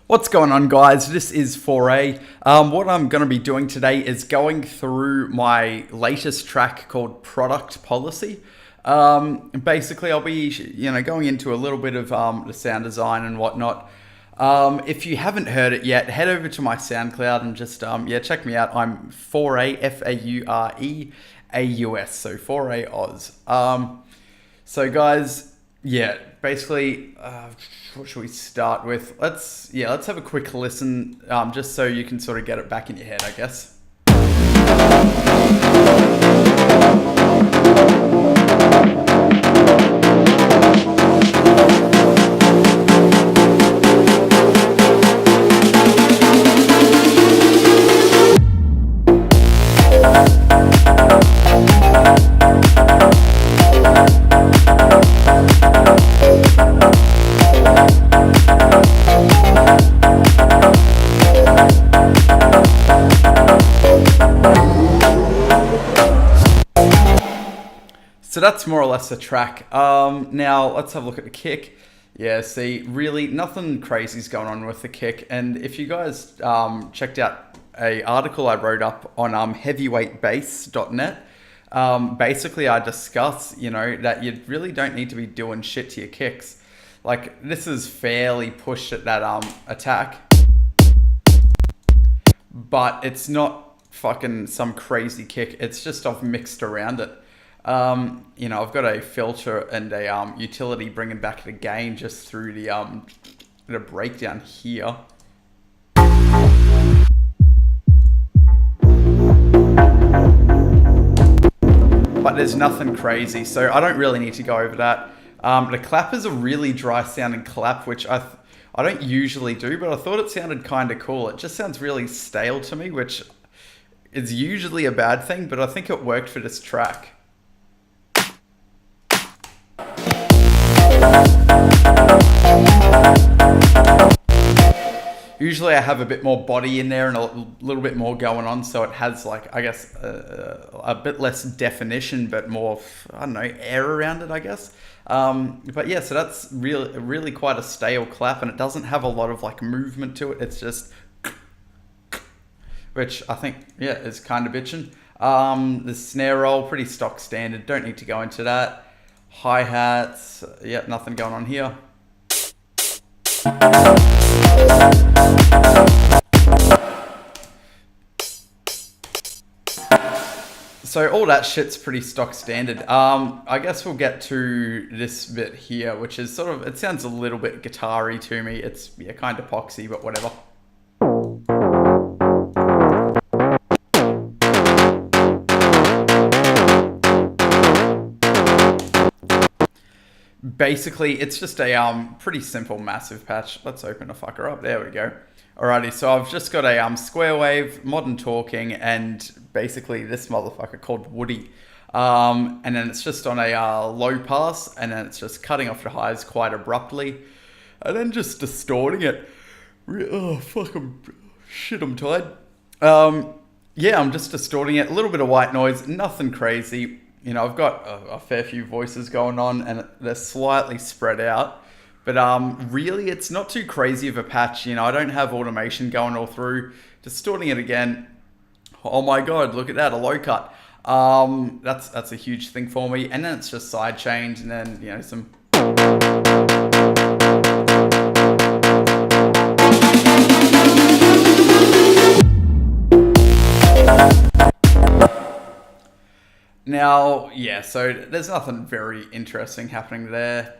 What's going on, guys? This is 4A. What I'm going to be doing today is going through my latest track called Product Policy. Basically, I'll be, going into a little bit of the sound design and whatnot. If you haven't heard it yet, head over to my SoundCloud and just, check me out. I'm 4A, F-A-U-R-E-A-U-S, so 4A Oz. So guys, basically, what should we start with? Let's have a quick listen, just so you can sort of get it back in your head, I guess. So that's more or less the track. Now let's have a look at the kick. Yeah, see, really nothing crazy is going on with the kick. And if you guys checked out a article I wrote up on heavyweightbass.net, basically I discuss, that you really don't need to be doing shit to your kicks. Like, this is fairly pushed at that attack, but it's not fucking some crazy kick. It's just I've mixed around it. I've got a filter and a utility bringing back the gain just through the breakdown here. But there's nothing crazy, so I don't really need to go over that. The clap is a really dry sounding clap, which I don't usually do, but I thought it sounded kind of cool. It just sounds really stale to me, which is usually a bad thing, but I think it worked for this track. Usually I have a bit more body in there and a little bit more going on, so it has, like, I guess, a bit less definition, but more, I don't know, air around it, I guess. But yeah, so that's really quite a stale clap, and it doesn't have a lot of, like, movement to it. It's just, which I think, is kind of bitchin'. The snare roll, pretty stock standard. Don't need to go into that. Hi-hats, nothing going on here. So all that shit's pretty stock standard. I guess we'll get to this bit here, which is sort of, it sounds a little bit guitar-y to me. It's kind of poxy, but whatever. Basically, it's just a pretty simple massive patch. Let's open the fucker up. There we go. Alrighty, so I've just got a square wave, modern talking, and basically this motherfucker called Woody. And then it's just on a low pass, and then it's just cutting off the highs quite abruptly, and then just distorting it. Oh fuck, I'm tired. I'm just distorting it. A little bit of white noise, nothing crazy. I've got a fair few voices going on, and they're slightly spread out. But really, it's not too crazy of a patch. I don't have automation going all through. Distorting it again. Oh my god, look at that, a low cut. That's a huge thing for me. And then it's just side change, and then, some... Now, so there's nothing very interesting happening there.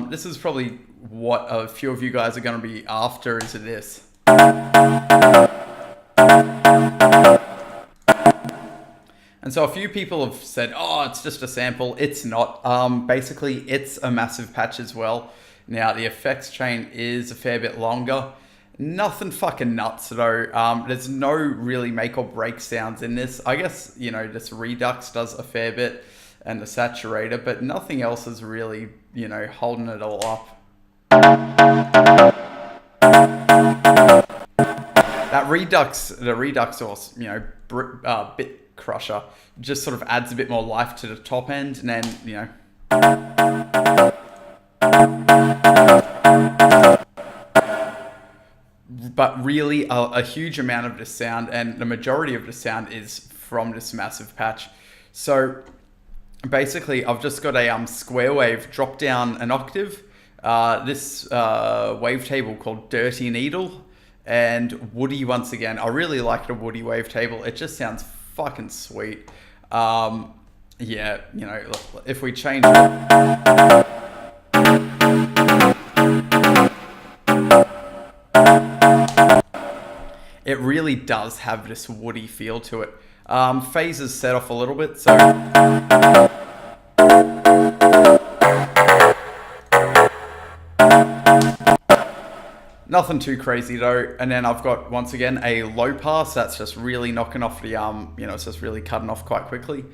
This is probably what a few of you guys are going to be after, is this. And so a few people have said, oh, it's just a sample. It's not. Basically, it's a massive patch as well. Now, the effects chain is a fair bit longer. Nothing fucking nuts though. There's no really make or break sounds in this. I guess, this Redux does a fair bit and the saturator, but nothing else is really, holding it all up. That Redux, the Redux or, bit crusher just sort of adds a bit more life to the top end, and then, But really, a huge amount of the sound and the majority of the sound is from this massive patch. So basically, I've just got a square wave drop down an octave. This wavetable called Dirty Needle, and Woody once again. I really like the Woody wavetable. It just sounds fucking sweet. Yeah, you know, if we change it really does have this woody feel to it. Phase is set off a little bit, so nothing too crazy though. And then I've got, once again, a low pass. That's just really knocking off the, you know, it's just really cutting off quite quickly.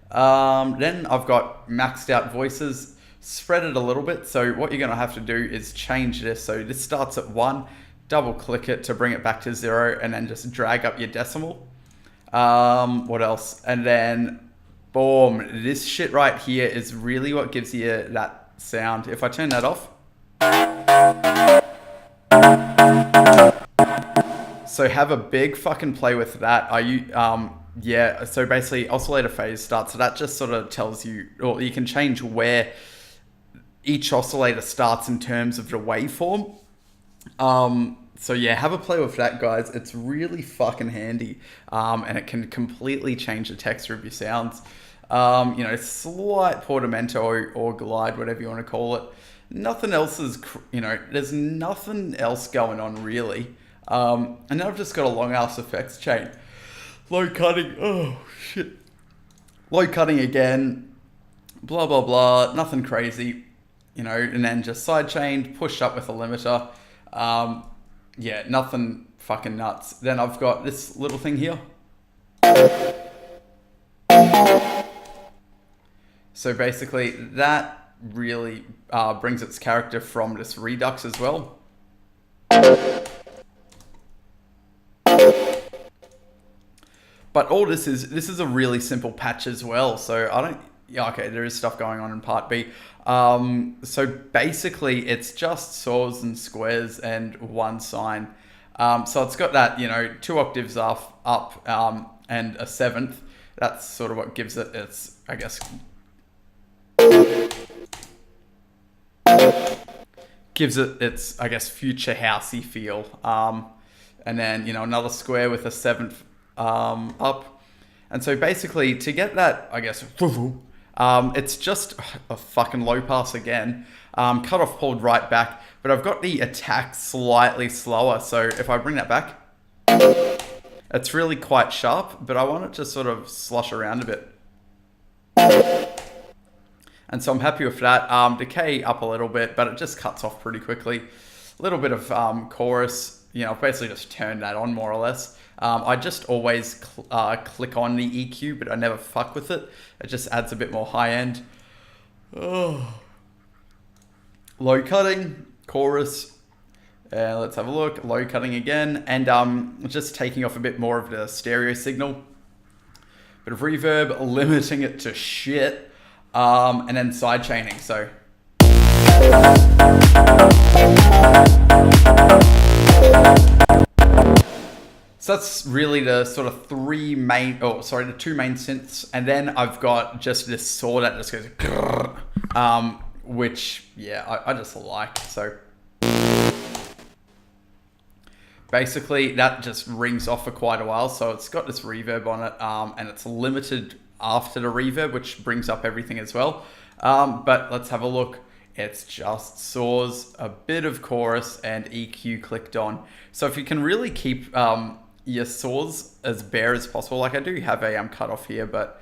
Then I've got maxed out voices, spread it a little bit. So what you're going to have to do is change this. So this starts at 1, double click it to bring it back to 0, and then just drag up your decimal. What else? And then boom, this shit right here is really what gives you that sound. If I turn that off, so have a big fucking play with that. Yeah, so basically oscillator phase starts. So that just sort of tells you, or you can change where each oscillator starts in terms of the waveform. So yeah, have a play with that, guys. It's really fucking handy. And it can completely change the texture of your sounds. You know, slight portamento or glide, whatever you want to call it. Nothing else is, you know, there's nothing else going on really. And then I've just got a long ass effects chain. Low cutting, oh shit. Low cutting again, blah, blah, blah, nothing crazy, you know, and then just side chained, pushed up with a limiter. Yeah, nothing fucking nuts. Then I've got this little thing here. So basically that really brings its character from this redux as well. But all this is a really simple patch as well. So I don't, yeah, okay, there is stuff going on in part B. So basically it's just saws and squares and one sine. So it's got that, you know, 2 octaves up and a 7th. That's sort of what gives it its, I guess, future housey feel. And then, you know, another square with a 7th up. And so basically to get that, I guess, it's just a fucking low pass again. Cut off pulled right back, but I've got the attack slightly slower. So if I bring that back, it's really quite sharp, but I want it to sort of slosh around a bit. And so I'm happy with that. Decay up a little bit, but it just cuts off pretty quickly. A little bit of chorus, you know, basically just turned that on more or less. I just always click on the EQ, but I never fuck with it. It just adds a bit more high end. Oh. Low cutting, chorus. Let's have a look. Low cutting again. And just taking off a bit more of the stereo signal. Bit of reverb, limiting it to shit. And then side chaining. So that's really the sort of the 2 main synths. And then I've got just this saw that just goes, which, yeah, I just like. So basically that just rings off for quite a while. So it's got this reverb on it, and it's limited after the reverb, which brings up everything as well. But let's have a look. It's just saws, a bit of chorus, and EQ clicked on. So if you can really keep your saws as bare as possible, like I do have a cutoff here, but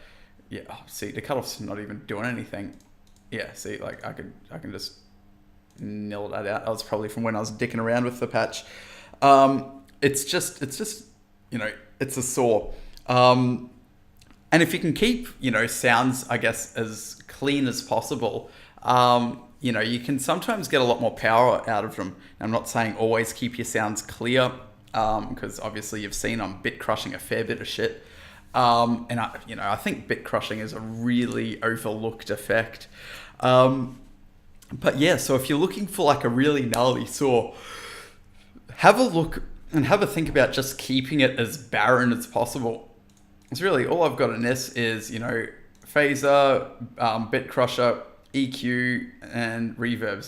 yeah, see, the cutoff's not even doing anything. Yeah, see, like I can just nil that out. That was probably from when I was dicking around with the patch. It's just, you know, it's a saw. And if you can keep, you know, sounds, I guess, as clean as possible, you know, you can sometimes get a lot more power out of them. I'm not saying always keep your sounds clear, because obviously you've seen I'm bit crushing a fair bit of shit. And I think bit crushing is a really overlooked effect. But yeah, so if you're looking for like a really gnarly saw, have a look and have a think about just keeping it as barren as possible. It's really all I've got in this is, you know, phaser, bit crusher, EQ, and reverb.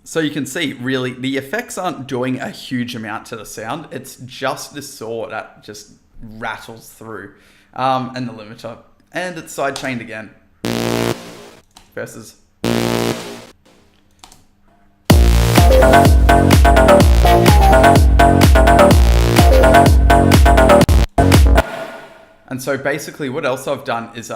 So you can see, really, the effects aren't doing a huge amount to the sound. It's just this saw that just rattles through, and the limiter, and it's sidechained again. Versus. And so basically what else I've done is,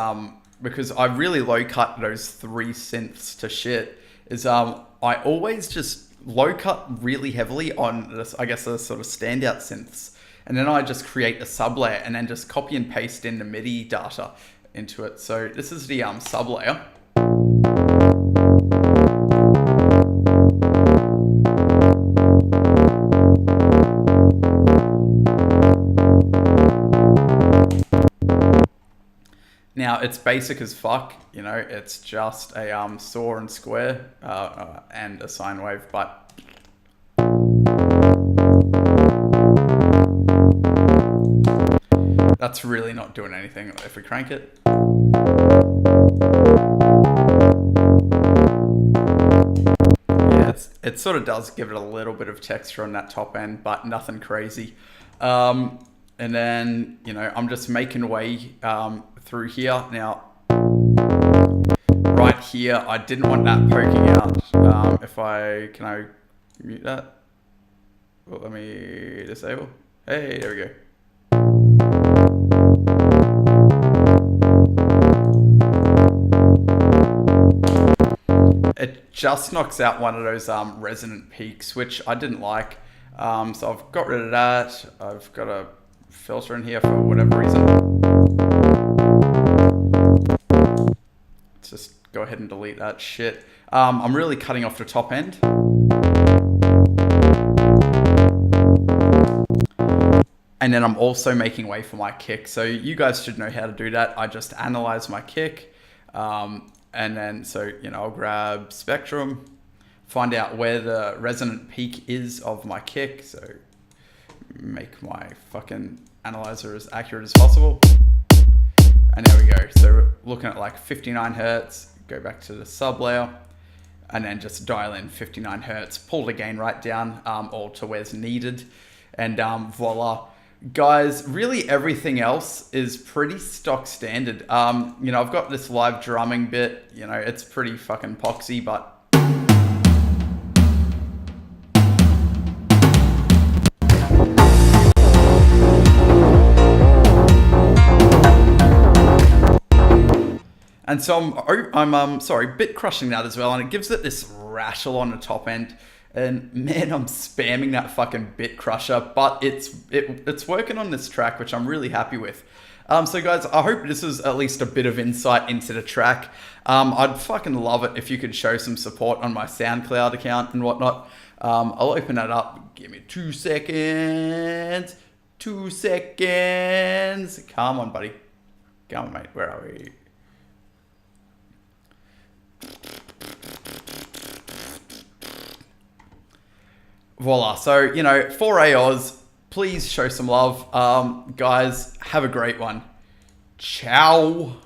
because I really low cut those 3 synths to shit, is I always just low cut really heavily on this, I guess, the sort of standout synths. And then I just create a sub layer and then just copy and paste in the MIDI data into it. So this is the sub layer. Now it's basic as fuck, you know, it's just a saw and square and a sine wave, but that's really not doing anything if we crank it. Yeah, it sort of does give it a little bit of texture on that top end, but nothing crazy. And then, you know, I'm just making way through here. Now, right here, I didn't want that poking out. Can I mute that? Well, let me disable. Hey, there we go. It just knocks out one of those resonant peaks, which I didn't like. So I've got rid of that. I've got a filter in here for whatever reason. Let's just go ahead and delete that shit. I'm really cutting off the top end. And then I'm also making way for my kick. So you guys should know how to do that. I just analyze my kick. And then, so, you know, I'll grab spectrum, find out where the resonant peak is of my kick. So make my fucking analyzer as accurate as possible. And there we go. So we're looking at like 59 Hertz, go back to the sub layer, and then just dial in 59 Hertz, pull the gain right down, all to where's needed. And voila. Guys, really everything else is pretty stock standard. You know, I've got this live drumming bit, you know, it's pretty fucking poxy, but and so I'm sorry, bit crushing that as well, and it gives it this rattle on the top end. And man, I'm spamming that fucking bit crusher, but it's working on this track, which I'm really happy with. So guys, I hope this is at least a bit of insight into the track. I'd fucking love it if you could show some support on my SoundCloud account and whatnot. I'll open that up. Give me 2 seconds. 2 seconds. Come on, buddy. Come on, mate. Where are we? Voila. So, you know, 4A Oz, please show some love. Guys, have a great one. Ciao.